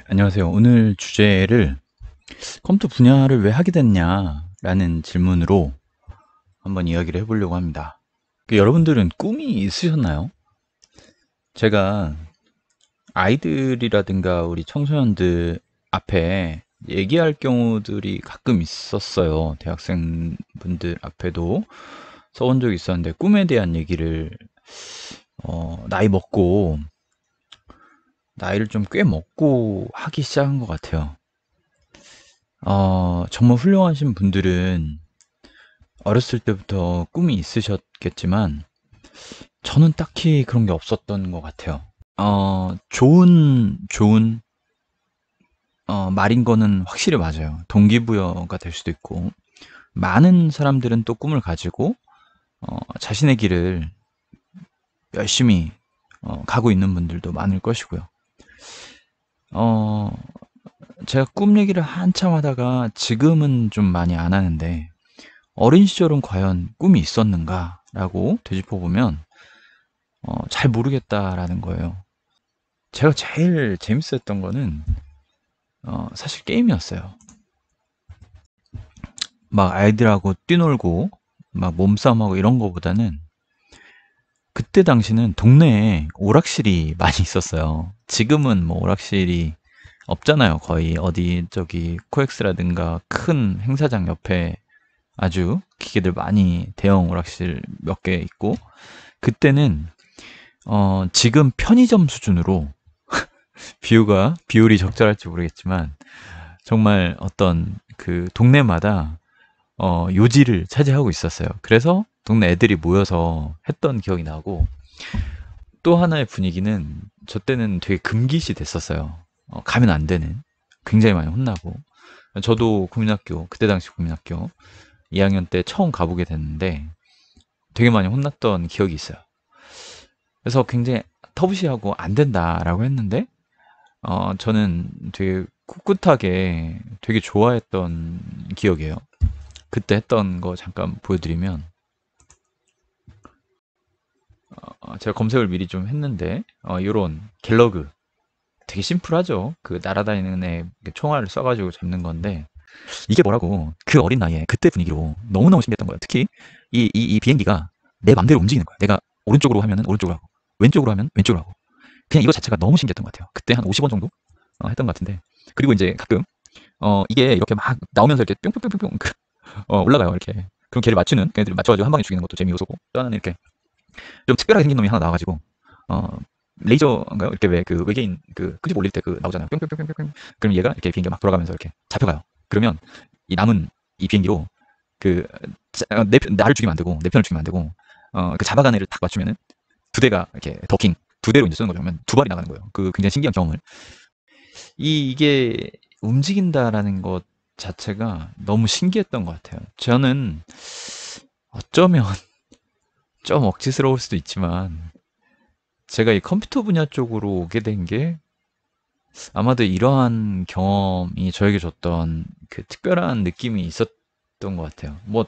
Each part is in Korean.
안녕하세요. 오늘 주제를 컴퓨터 분야를 왜 하게 됐냐라는 질문으로 한번 이야기를 해보려고 합니다. 여러분들은 꿈이 있으셨나요? 제가 아이들이라든가 우리 청소년들 앞에 얘기할 경우들이 가끔 있었어요. 대학생 분들 앞에도 써본 적이 있었는데 꿈에 대한 얘기를 나이를 좀 꽤 먹고 하기 시작한 것 같아요. 정말 훌륭하신 분들은 어렸을 때부터 꿈이 있으셨겠지만 저는 딱히 그런 게 없었던 것 같아요. 좋은 말인 거는 확실히 맞아요. 동기부여가 될 수도 있고 많은 사람들은 또 꿈을 가지고 자신의 길을 열심히 가고 있는 분들도 많을 것이고요. 어, 제가 꿈 얘기를 한참 하다가 지금은 좀 많이 안 하는데 어린 시절은 과연 꿈이 있었는가라고 되짚어보면 잘 모르겠다라는 거예요. 제가 제일 재밌었던 거는 사실 게임이었어요. 막 아이들하고 뛰놀고 막 몸싸움하고 이런 거보다는 그때 당시는 동네에 오락실이 많이 있었어요. 지금은 뭐 오락실이 없잖아요. 거의 어디 저기 코엑스라든가 큰 행사장 옆에 아주 기계들 많이 대형 오락실 몇 개 있고 그때는 지금 편의점 수준으로 비율이 적절할지 모르겠지만 정말 어떤 그 동네마다 요지를 차지하고 있었어요. 그래서 동네 애들이 모여서 했던 기억이 나고 또 하나의 분위기는 저 때는 되게 금기시 됐었어요. 가면 안 되는 굉장히 많이 혼나고 저도 국민학교 그때 당시 국민학교 2학년 때 처음 가보게 됐는데 되게 많이 혼났던 기억이 있어요. 그래서 굉장히 터부시하고 안 된다라고 했는데 저는 되게 꿋꿋하게 되게 좋아했던 기억이에요. 그때 했던 거 잠깐 보여드리면 제가 검색을 미리 좀 했는데 요런 갤러그 되게 심플하죠. 그 날아다니는 애 총알을 쏴가지고 잡는 건데 이게 뭐라고 그 어린 나이에 그때 분위기로 너무너무 신기했던 거예요. 특히 이 비행기가 내 맘대로 움직이는 거야. 내가 오른쪽으로 하면은 오른쪽으로 하고 왼쪽으로 하면 왼쪽으로 하고 그냥 이거 자체가 너무 신기했던 것 같아요. 그때 한 50원 정도 했던 것 같은데 그리고 이제 가끔 이게 이렇게 막 나오면서 이렇게 뿅뿅뿅뿅뿅 올라가요. 이렇게 그럼 걔를 맞추는 걔네들 맞춰가지고 한 방에 죽이는 것도 재미요소고 또 하나는 이렇게 좀 특별하게 생긴 놈이 하나 나와가지고 어 레이저인가요? 이렇게 왜 그 외계인 그 끄집 올릴 때 그 나오잖아요. 뿅뿅뿅뿅뿅. 그럼 얘가 이렇게 비행기가 막 돌아가면서 이렇게 잡혀가요. 그러면 이 남은 이 비행기로 그 나를 죽이면 안 되고 내 편을 죽이면 안 되고 그 잡아간 애를 딱 맞추면은 두 대가 이렇게 더킹 두 대로 이제 쏘는 거죠. 그러면 두 발이 나가는 거예요. 그 굉장히 신기한 경험을 이게 움직인다라는 것 자체가 너무 신기했던 것 같아요. 저는 어쩌면 좀 억지스러울 수도 있지만 제가 이 컴퓨터 분야 쪽으로 오게 된 게 아마도 이러한 경험이 저에게 줬던 그 특별한 느낌이 있었던 것 같아요. 뭐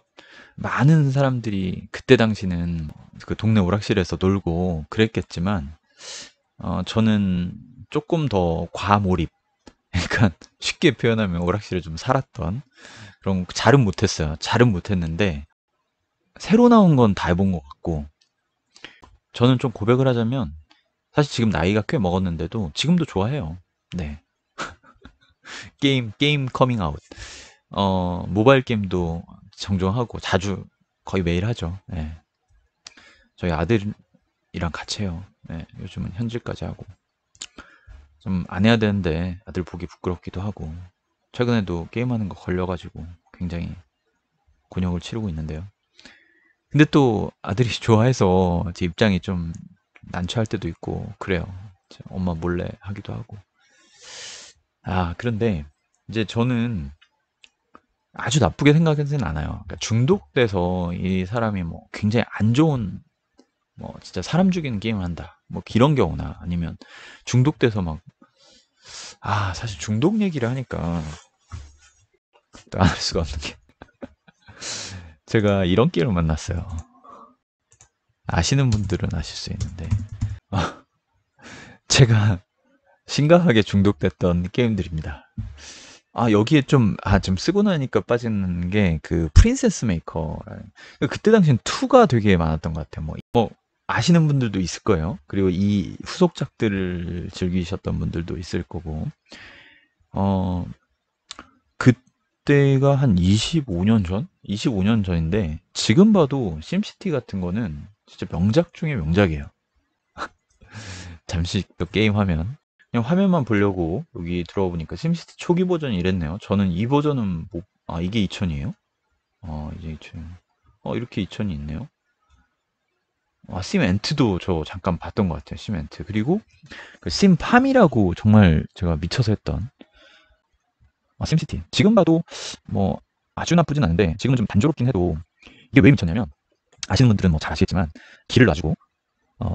많은 사람들이 그때 당시는 그 동네 오락실에서 놀고 그랬겠지만 저는 조금 더 과몰입 그러니까 쉽게 표현하면 오락실에 좀 살았던 그런 잘은 못했어요. 잘은 못했는데 새로 나온 건 다 해본 것 같고 저는 좀 고백을 하자면 사실 지금 나이가 꽤 먹었는데도 지금도 좋아해요. 네. 게임 커밍 아웃. 모바일 게임도 종종 하고 자주 거의 매일 하죠. 네. 저희 아들이랑 같이 해요. 네. 요즘은 현질까지 하고. 좀 안 해야 되는데 아들 보기 부끄럽기도 하고. 최근에도 게임하는 거 걸려가지고 굉장히 곤욕을 치르고 있는데요. 근데 또 아들이 좋아해서 제 입장이 좀 난처할 때도 있고 그래요. 엄마 몰래 하기도 하고. 그런데 이제 저는 아주 나쁘게 생각하지는 않아요. 그러니까 중독돼서 이 사람이 뭐 굉장히 안 좋은 뭐 진짜 사람 죽이는 게임을 한다. 뭐 이런 경우나 아니면 중독돼서 막 사실 중독 얘기를 하니까 또 안 할 수가 없는 게 제가 이런 게임을 만났어요. 아시는 분들은 아실 수 있는데 제가 심각하게 중독됐던 게임들입니다. 여기에 좀 쓰고 나니까 빠지는 게 그 프린세스 메이커라는 그때 당시엔 2가 되게 많았던 것 같아요. 뭐 아시는 분들도 있을 거예요. 그리고 이 후속작들을 즐기셨던 분들도 있을 거고. 어 그때가 한 25년 전? 25년 전인데 지금 봐도 심시티 같은 거는 진짜 명작 중에 명작이에요. 잠시 또 게임 화면. 그냥 화면만 보려고 여기 들어가 보니까 심시티 초기 버전이 이랬네요. 저는 이 버전은 이게 2000이에요? 이제 2000. 이렇게 2000이 있네요. 심엔트도 저 잠깐 봤던 것 같아요. 심엔트. 그리고 그 심팜이라고 정말 제가 미쳐서 했던 심시티. 지금 봐도 뭐 아주 나쁘진 않은데 지금은 좀 단조롭긴 해도 이게 왜 미쳤냐면 아시는 분들은 뭐 잘 아시겠지만 길을 놔주고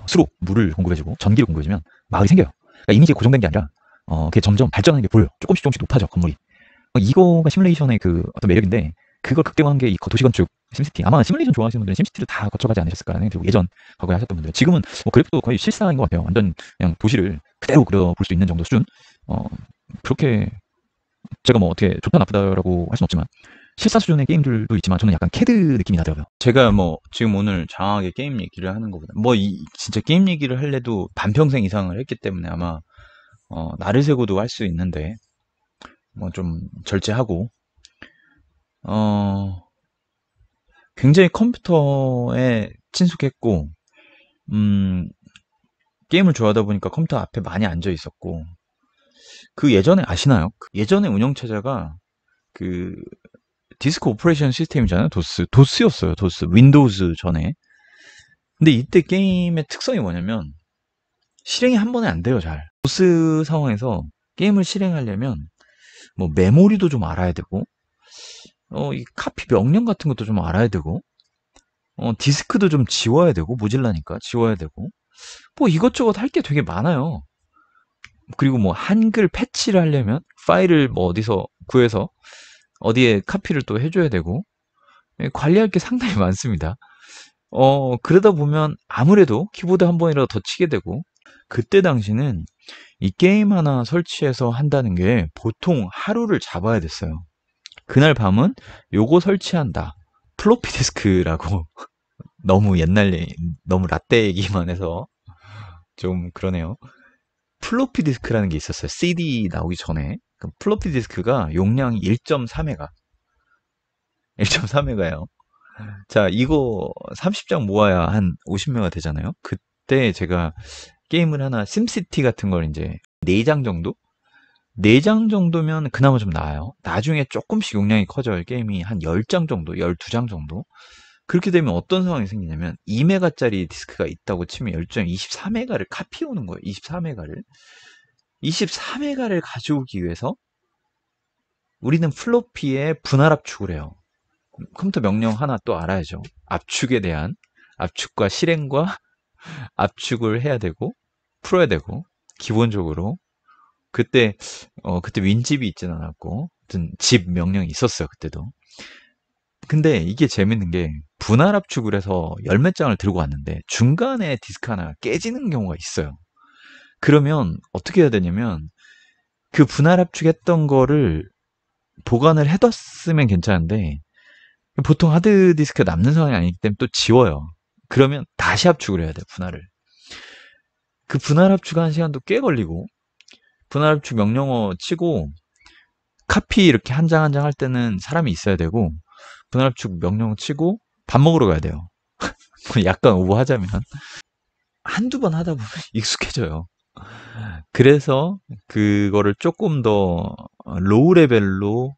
수로 물을 공급해주고 전기를 공급해주면 마을이 생겨요. 그러니까 이미지가 고정된 게 아니라 그게 점점 발전하는 게 보여요. 조금씩 조금씩 높아져 건물이. 이거가 시뮬레이션의 그 어떤 매력인데 그걸 극대화한 게 이 도시건축 심시티. 아마 시뮬레이션 좋아하시는 분들은 심시티를 다 거쳐가지 않으셨을까 하는 그리고 예전 과거에 하셨던 분들 지금은 뭐 그래픽도 거의 실사인 것 같아요. 완전 그냥 도시를 그대로 그려볼 수 있는 정도 수준. 그렇게 제가 뭐 어떻게 좋다 나쁘다라고 할 수는 없지만 실사 수준의 게임들도 있지만 저는 약간 캐드 느낌이 나더라고요. 제가 뭐 지금 오늘 장하게 게임 얘기를 하는 것보다 진짜 게임 얘기를 할래도 반평생 이상을 했기 때문에 아마 날을 새고도 할 수 있는데 뭐 좀 절제하고 굉장히 컴퓨터에 친숙했고 게임을 좋아하다 보니까 컴퓨터 앞에 많이 앉아 있었고 그 예전에 아시나요? 그 예전에 운영체제가 그 디스크 오퍼레이션 시스템이잖아요. 도스였어요. 도스 윈도우즈 전에. 근데 이때 게임의 특성이 뭐냐면 실행이 한 번에 안 돼요. 잘 도스 상황에서 게임을 실행하려면 뭐 메모리도 좀 알아야 되고 이 카피 명령 같은 것도 좀 알아야 되고 디스크도 좀 지워야 되고 모질라니까 지워야 되고 뭐 이것저것 할 게 되게 많아요. 그리고 뭐 한글 패치를 하려면 파일을 뭐 어디서 구해서 어디에 카피를 또 해줘야 되고 관리할 게 상당히 많습니다. 그러다 보면 아무래도 키보드 한 번이라도 더 치게 되고 그때 당시는 이 게임 하나 설치해서 한다는 게 보통 하루를 잡아야 됐어요. 그날 밤은 요거 설치한다. 플로피 디스크라고 너무 너무 라떼 얘기만 해서 좀 그러네요. 플로피 디스크라는 게 있었어요. CD 나오기 전에. 플로피 디스크가 용량이 1.3메가. 1.3메가예요. 자, 이거 30장 모아야 한 50메가 되잖아요. 그때 제가 게임을 하나 심시티 같은 걸 이제 4장 정도? 4장 정도면 그나마 좀 나아요. 나중에 조금씩 용량이 커져요. 게임이 한 10장 정도, 12장 정도. 그렇게 되면 어떤 상황이 생기냐면 2메가짜리 디스크가 있다고 치면 10장 24메가를 카피 오는 거예요. 24메가를. 24메가를 가져오기 위해서 우리는 플로피에 분할 압축을 해요. 컴퓨터 명령 하나 또 알아야죠. 압축에 대한 압축과 실행과 압축을 해야 되고 풀어야 되고 기본적으로 그때 윈집이 있진 않았고 하여튼 집 명령이 있었어요. 그때도. 근데 이게 재밌는 게 분할 압축을 해서 열 몇 장을 들고 왔는데 중간에 디스크 하나가 깨지는 경우가 있어요. 그러면 어떻게 해야 되냐면 그 분할 압축했던 거를 보관을 해뒀으면 괜찮은데 보통 하드디스크가 남는 상황이 아니기 때문에 또 지워요. 그러면 다시 압축을 해야 돼요. 분할을. 그 분할 압축하는 시간도 꽤 걸리고 분할 압축 명령어 치고 카피 이렇게 한 장 한 장 할 때는 사람이 있어야 되고 분할 압축 명령어 치고 밥 먹으러 가야 돼요. 약간 오버하자면 한두 번 하다 보면 익숙해져요. 그래서 그거를 조금 더 로우 레벨로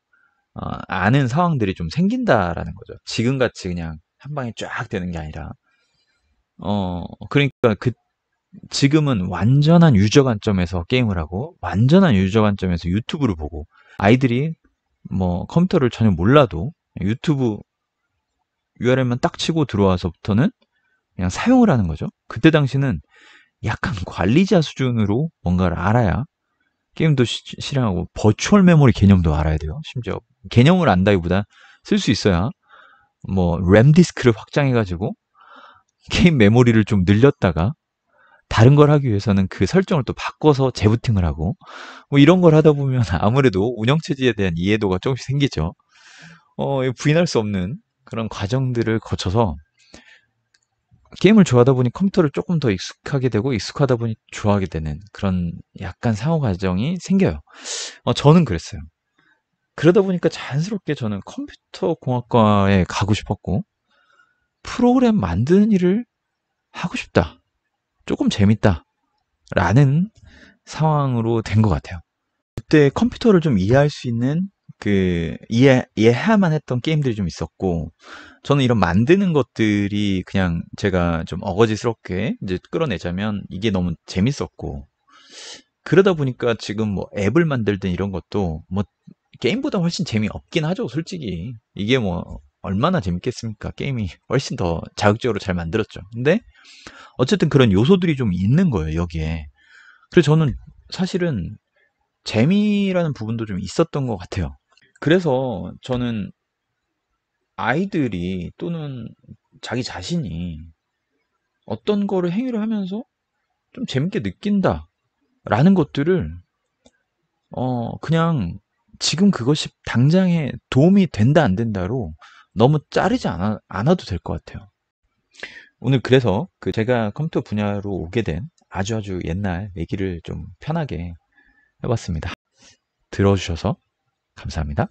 아는 상황들이 좀 생긴다라는 거죠. 지금같이 그냥 한 방에 쫙 되는 게 아니라 그러니까 지금은 완전한 유저 관점에서 게임을 하고 완전한 유저 관점에서 유튜브를 보고 아이들이 뭐 컴퓨터를 전혀 몰라도 유튜브 URL만 딱 치고 들어와서부터는 그냥 사용을 하는 거죠. 그때 당시는 약간 관리자 수준으로 뭔가를 알아야 게임도 실행하고 버추얼 메모리 개념도 알아야 돼요. 심지어 개념을 안다기보다 쓸 수 있어야 뭐 램 디스크를 확장해가지고 게임 메모리를 좀 늘렸다가 다른 걸 하기 위해서는 그 설정을 또 바꿔서 재부팅을 하고 뭐 이런 걸 하다 보면 아무래도 운영체제에 대한 이해도가 조금씩 생기죠. 부인할 수 없는 그런 과정들을 거쳐서 게임을 좋아하다 보니 컴퓨터를 조금 더 익숙하게 되고 익숙하다 보니 좋아하게 되는 그런 약간 상호 과정이 생겨요. 저는 그랬어요. 그러다 보니까 자연스럽게 저는 컴퓨터 공학과에 가고 싶었고 프로그램 만드는 일을 하고 싶다. 조금 재밌다. 라는 상황으로 된 것 같아요. 그때 컴퓨터를 좀 이해할 수 있는 이해해야만 했던 게임들이 좀 있었고, 저는 이런 만드는 것들이 그냥 제가 좀 어거지스럽게 이제 끌어내자면 이게 너무 재밌었고, 그러다 보니까 지금 뭐 앱을 만들든 이런 것도 뭐 게임보다 훨씬 재미없긴 하죠, 솔직히. 이게 뭐 얼마나 재밌겠습니까? 게임이 훨씬 더 자극적으로 잘 만들었죠. 근데 어쨌든 그런 요소들이 좀 있는 거예요, 여기에. 그래서 저는 사실은 재미라는 부분도 좀 있었던 것 같아요. 그래서 저는 아이들이 또는 자기 자신이 어떤 거를 행위를 하면서 좀 재밌게 느낀다라는 것들을 그냥 지금 그것이 당장에 도움이 된다 안 된다로 너무 자르지 않아도 될 것 같아요. 오늘 그래서 제가 컴퓨터 분야로 오게 된 아주 옛날 얘기를 좀 편하게 해봤습니다. 들어주셔서 감사합니다.